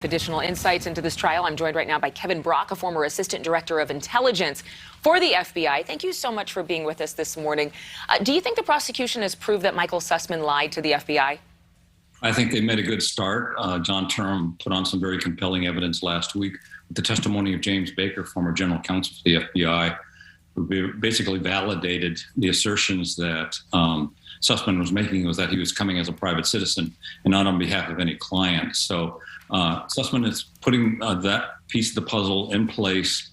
Additional insights into this trial. I'm joined right now by Kevin Brock, a former assistant director of intelligence for the FBI. Thank you so much for being with us this morning. Do you think the prosecution has proved that Michael Sussman lied to the FBI? I think they made a good start. John Durham put on some very compelling evidence last week with the testimony of James Baker, former general counsel for the FBI, who basically validated the assertions that Sussman was making, was that he was coming as a private citizen and not on behalf of any client. So Sussman is putting that piece of the puzzle in place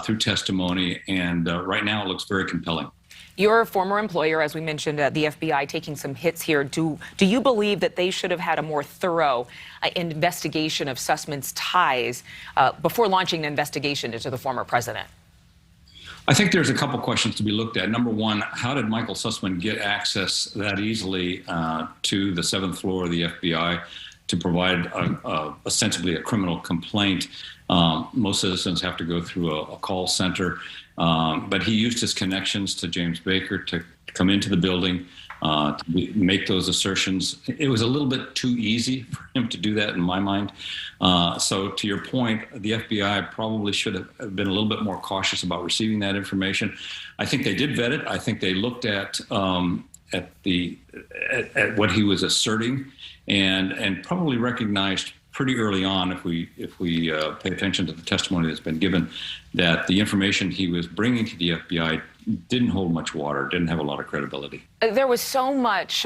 through testimony, and right now it looks very compelling. Your former employer, as we mentioned, the FBI taking some hits here. Do you believe that they should have had a more thorough investigation of Sussman's ties before launching an investigation into the former president? I think there's a couple questions to be looked at. Number one, how did Michael Sussman get access that easily to the 7th floor of the FBI to provide ostensibly a criminal complaint? Most citizens have to go through a call center, but he used his connections to James Baker to come into the building, to make those assertions. It was a little bit too easy for him to do that in my mind. So to your point, the FBI probably should have been a little bit more cautious about receiving that information. I think they did vet it. I think they looked at what he was asserting and probably recognized pretty early on, if we pay attention to the testimony that's been given, that the information he was bringing to the FBI didn't hold much water, didn't have a lot of credibility. There was so much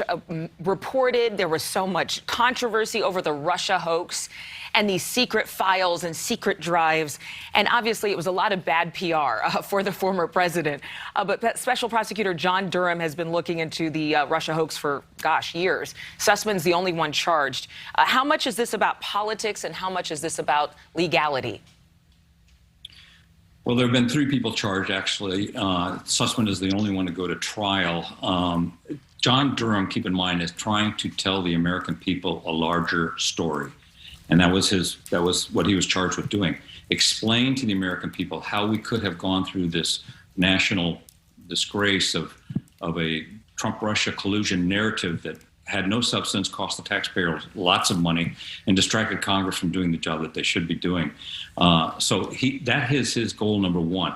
reported, there was so much controversy over the Russia hoax and these secret files and secret drives. And obviously it was a lot of bad PR for the former president. But Special Prosecutor John Durham has been looking into the Russia hoax for, years. Sussman's the only one charged. How much is this about politics and how much is this about legality? Well, there have been 3 people charged, actually. Sussman is the only one to go to trial. John Durham, keep in mind, is trying to tell the American people a larger story. And that was what he was charged with doing. Explain to the American people how we could have gone through this national disgrace of a Trump-Russia collusion narrative that had no substance, cost the taxpayers lots of money, and distracted Congress from doing the job that they should be doing. So that is his goal number one.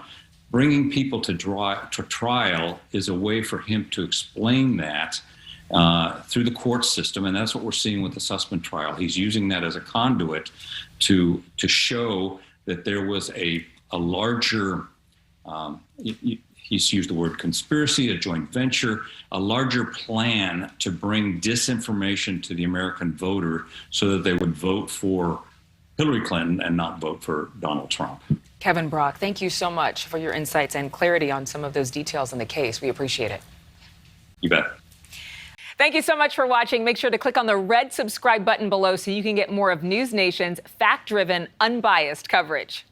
Bringing people to trial is a way for him to explain that through the court system, and that's what we're seeing with the Sussman trial. He's using that as a conduit to show that there was a larger, he's used the word conspiracy, a joint venture, a larger plan to bring disinformation to the American voter so that they would vote for Hillary Clinton and not vote for Donald Trump. Kevin Brock, thank you so much for your insights and clarity on some of those details in the case. We appreciate it. You bet. Thank you so much for watching. Make sure to click on the red subscribe button below so you can get more of NewsNation's fact-driven, unbiased coverage.